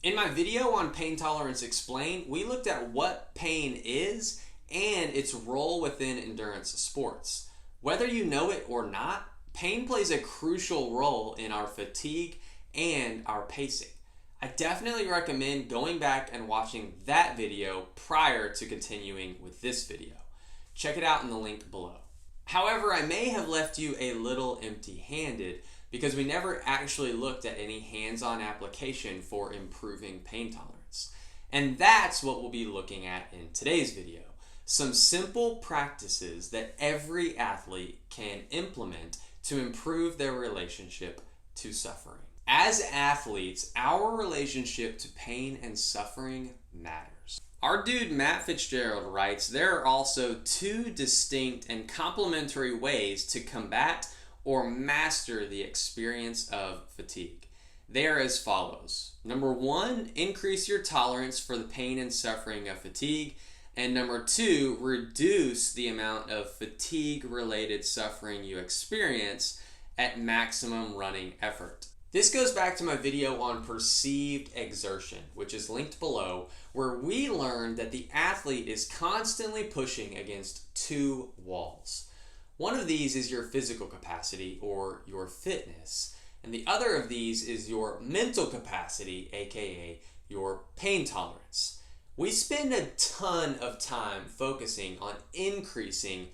In my video on Pain Tolerance Explained, we looked at what pain is and its role within endurance sports. Whether you know it or not, pain plays a crucial role in our fatigue and our pacing. I definitely recommend going back and watching that video prior to continuing with this video. Check it out in the link below. However, I may have left you a little empty-handed because we never actually looked at any hands-on application for improving pain tolerance. And that's what we'll be looking at in today's video. Some simple practices that every athlete can implement to improve their relationship to suffering. As athletes, our relationship to pain and suffering matters. Our dude Matt Fitzgerald writes, there are also two distinct and complementary ways to combat or master the experience of fatigue. They are as follows. Number one, increase your tolerance for the pain and suffering of fatigue. And number two, reduce the amount of fatigue-related suffering you experience at maximum running effort. This goes back to my video on perceived exertion, which is linked below, where we learned that the athlete is constantly pushing against two walls. One of these is your physical capacity or your fitness, and the other of these is your mental capacity, aka your pain tolerance. We spend a ton of time focusing on increasing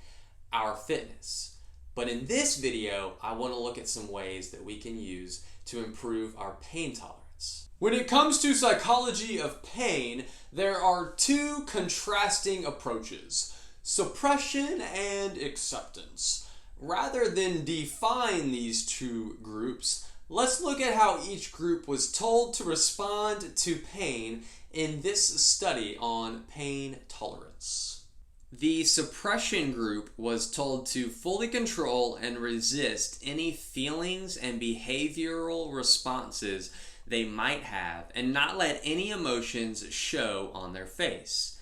our fitness, but in this video, I want to look at some ways that we can use to improve our pain tolerance. When it comes to psychology of pain, there are two contrasting approaches: suppression and acceptance. Rather than define these two groups, let's look at how each group was told to respond to pain in this study on pain tolerance. The suppression group was told to fully control and resist any feelings and behavioral responses they might have and not let any emotions show on their face.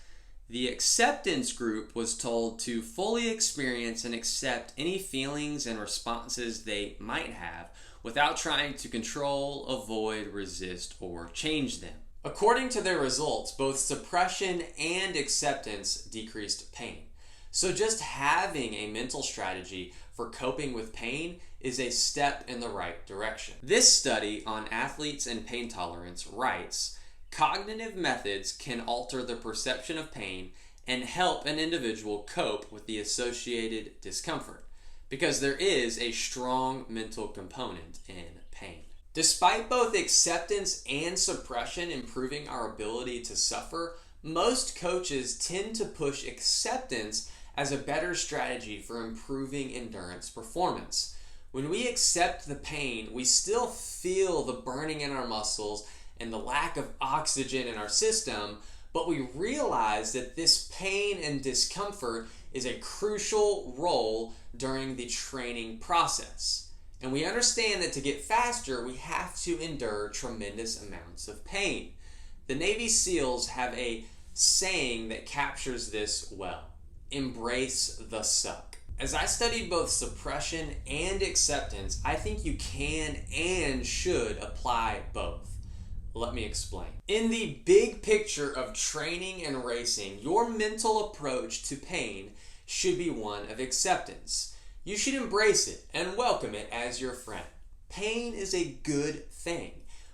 The acceptance group was told to fully experience and accept any feelings and responses they might have without trying to control, avoid, resist, or change them. According to their results, both suppression and acceptance decreased pain. So just having a mental strategy for coping with pain is a step in the right direction. This study on athletes and pain tolerance writes, cognitive methods can alter the perception of pain and help an individual cope with the associated discomfort, because there is a strong mental component in pain. Despite both acceptance and suppression improving our ability to suffer, most coaches tend to push acceptance as a better strategy for improving endurance performance. When we accept the pain, we still feel the burning in our muscles and the lack of oxygen in our system, but we realize that this pain and discomfort is a crucial role during the training process. And we understand that to get faster, we have to endure tremendous amounts of pain. The Navy SEALs have a saying that captures this well: embrace the suck. As I studied both suppression and acceptance, I think you can and should apply both. Let me explain. In the big picture of training and racing, your mental approach to pain should be one of acceptance. You should embrace it and welcome it as your friend. Pain is a good thing.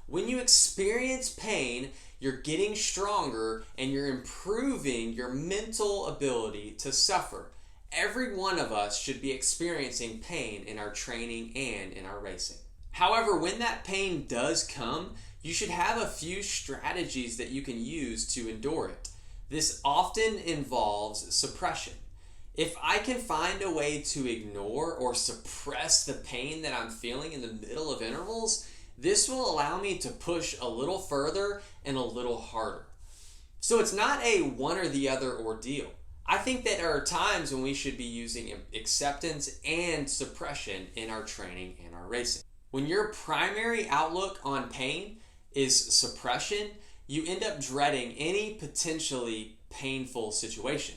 When you experience pain, you're getting stronger and you're improving your mental ability to suffer. Every one of us should be experiencing pain in our training and in our racing. However, when that pain does come, you should have a few strategies that you can use to endure it. This often involves suppression. If I can find a way to ignore or suppress the pain that I'm feeling in the middle of intervals, this will allow me to push a little further and a little harder. So it's not a one or the other ordeal. I think that there are times when we should be using acceptance and suppression in our training and our racing. When your primary outlook on pain is suppression, you end up dreading any potentially painful situation.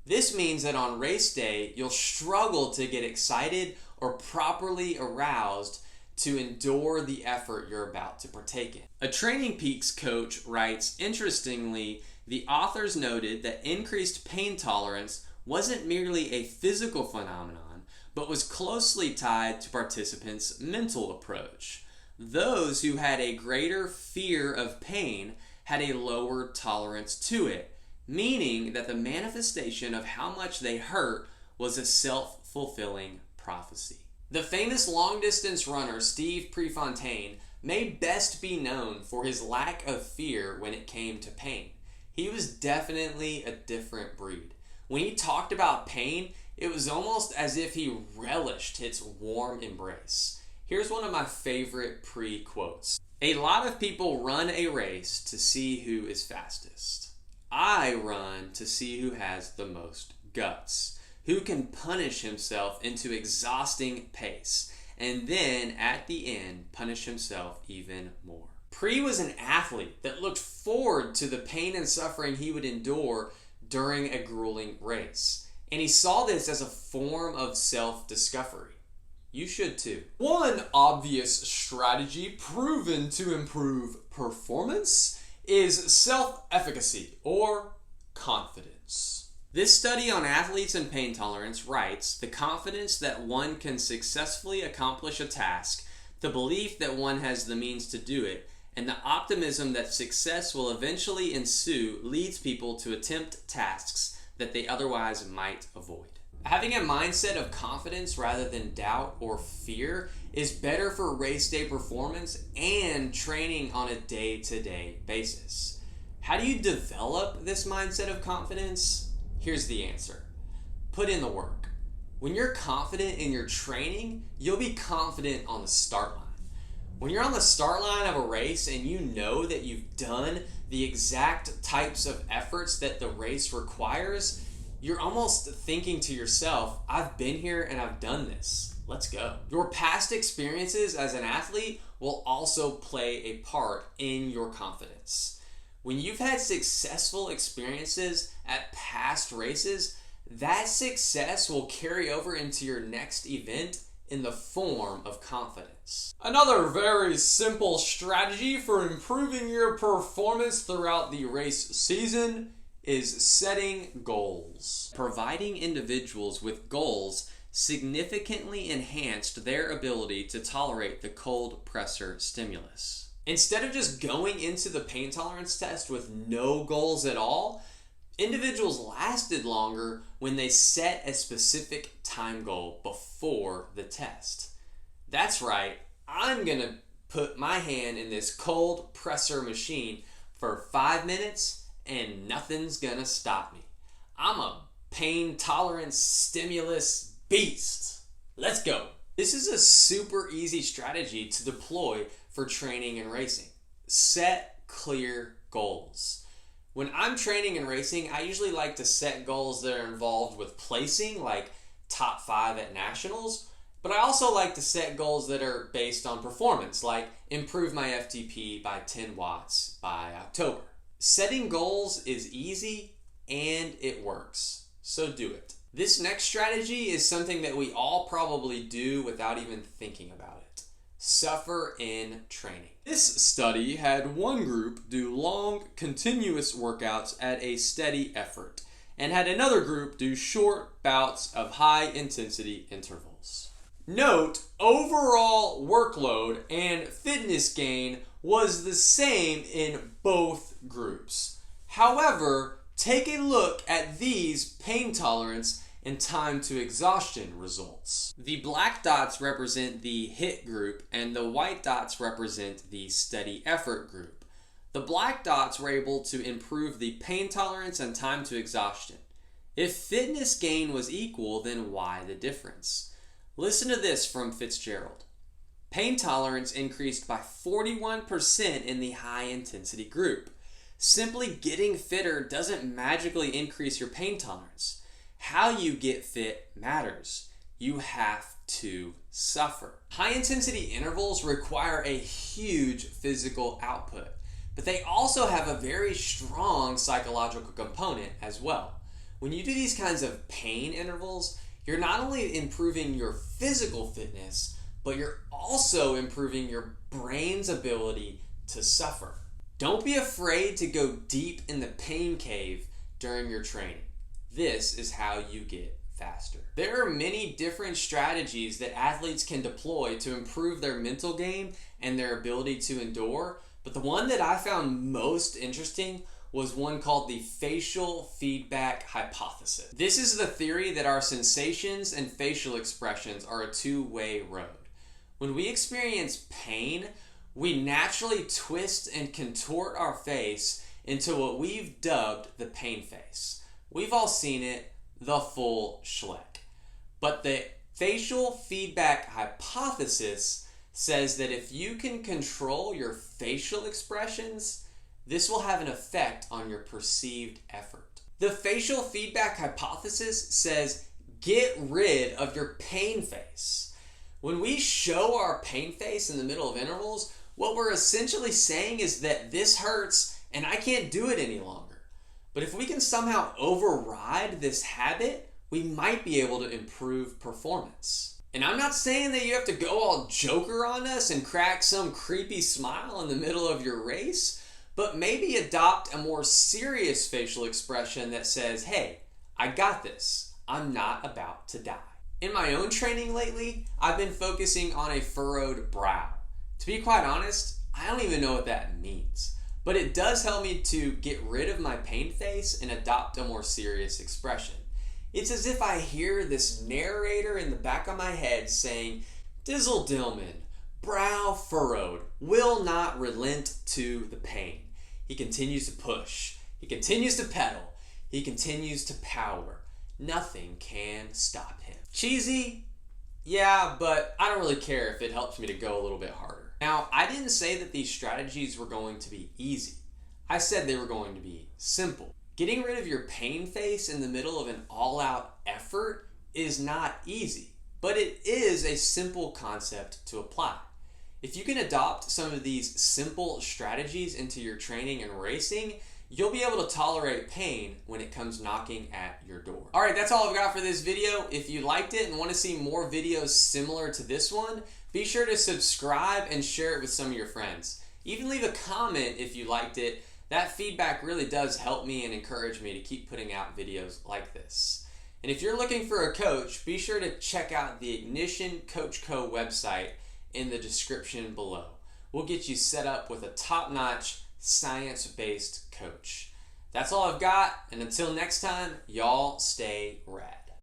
This means that on race day, you'll struggle to get excited or properly aroused to endure the effort you're about to partake in. A Training Peaks coach writes, interestingly, the authors noted that increased pain tolerance wasn't merely a physical phenomenon, but was closely tied to participants' mental approach. Those who had a greater fear of pain had a lower tolerance to it, meaning that the manifestation of how much they hurt was a self-fulfilling prophecy. The famous long-distance runner Steve Prefontaine may best be known for his lack of fear when it came to pain. He was definitely a different breed. When he talked about pain, it was almost as if he relished its warm embrace. Here's one of my favorite quotes. A lot of people run a race to see who is fastest. I run to see who has the most guts, who can punish himself into exhausting pace, and then at the end punish himself even more. Pre was an athlete that looked forward to the pain and suffering he would endure during a grueling race, and he saw this as a form of self-discovery. You should too. One obvious strategy proven to improve performance is self-efficacy or confidence. This study on athletes and pain tolerance writes, the confidence that one can successfully accomplish a task, the belief that one has the means to do it, and the optimism that success will eventually ensue leads people to attempt tasks that they otherwise might avoid. Having a mindset of confidence rather than doubt or fear is better for race day performance and training on a day-to-day basis. How do you develop this mindset of confidence? Here's the answer. Put in the work. When you're confident in your training, you'll be confident on the start line. When you're on the start line of a race and you know that you've done the exact types of efforts that the race requires, you're almost thinking to yourself, I've been here and I've done this. Let's go. Your past experiences as an athlete will also play a part in your confidence. When you've had successful experiences at past races, that success will carry over into your next event in the form of confidence. Another very simple strategy for improving your performance throughout the race season is setting goals. Providing individuals with goals significantly enhanced their ability to tolerate the cold pressor stimulus. Instead of just going into the pain tolerance test with no goals at all, individuals lasted longer when they set a specific time goal before the test. That's right, I'm gonna put my hand in this cold pressor machine for 5 minutes and nothing's gonna stop me. I'm a pain tolerance stimulus beast. Let's go. This is a super easy strategy to deploy for training and racing. Set clear goals. When I'm training and racing, I usually like to set goals that are involved with placing, like top 5 at nationals, but I also like to set goals that are based on performance, like improve my FTP by 10 watts by October. Setting goals is easy and it works, so do it. This next strategy is something that we all probably do without even thinking about it. Suffer in training. This study had one group do long, continuous workouts at a steady effort, and had another group do short bouts of high-intensity intervals. Note, overall workload and fitness gain was the same in both groups. However, take a look at these pain tolerance and time to exhaustion results. The black dots represent the HIIT group and the white dots represent the steady effort group. The black dots were able to improve the pain tolerance and time to exhaustion. If fitness gain was equal, then why the difference? Listen to this from Fitzgerald. Pain tolerance increased by 41% in the high intensity group. Simply getting fitter doesn't magically increase your pain tolerance. How you get fit matters. You have to suffer. High intensity intervals require a huge physical output, but they also have a very strong psychological component as well. When you do these kinds of pain intervals, you're not only improving your physical fitness, but you're also improving your brain's ability to suffer. Don't be afraid to go deep in the pain cave during your training. This is how you get faster. There are many different strategies that athletes can deploy to improve their mental game and their ability to endure, but the one that I found most interesting was one called the facial feedback hypothesis. This is the theory that our sensations and facial expressions are a two-way road. When we experience pain, we naturally twist and contort our face into what we've dubbed the pain face. We've all seen it, the full Schleck. But the facial feedback hypothesis says that if you can control your facial expressions, this will have an effect on your perceived effort. The facial feedback hypothesis says get rid of your pain face. When we show our pain face in the middle of intervals, what we're essentially saying is that this hurts and I can't do it any longer. But if we can somehow override this habit, we might be able to improve performance. And I'm not saying that you have to go all Joker on us and crack some creepy smile in the middle of your race, but maybe adopt a more serious facial expression that says, hey, I got this. I'm not about to die. In my own training lately, I've been focusing on a furrowed brow. To be quite honest, I don't even know what that means, but it does help me to get rid of my pain face and adopt a more serious expression. It's as if I hear this narrator in the back of my head saying, Dizzle Dillman, brow furrowed, will not relent to the pain. He continues to push. He continues to pedal. He continues to power. Nothing can stop him. Cheesy? Yeah, but I don't really care if it helps me to go a little bit harder. Now, I didn't say that these strategies were going to be easy. I said they were going to be simple. Getting rid of your pain face in the middle of an all-out effort is not easy, but it is a simple concept to apply. If you can adopt some of these simple strategies into your training and racing, you'll be able to tolerate pain when it comes knocking at your door. All right, that's all I've got for this video. If you liked it and want to see more videos similar to this one, be sure to subscribe and share it with some of your friends. Even leave a comment if you liked it. That feedback really does help me and encourage me to keep putting out videos like this. And if you're looking for a coach, be sure to check out the Ignition Coach Co website in the description below. We'll get you set up with a top-notch, science-based coach. That's all I've got, and until next time, y'all stay rad.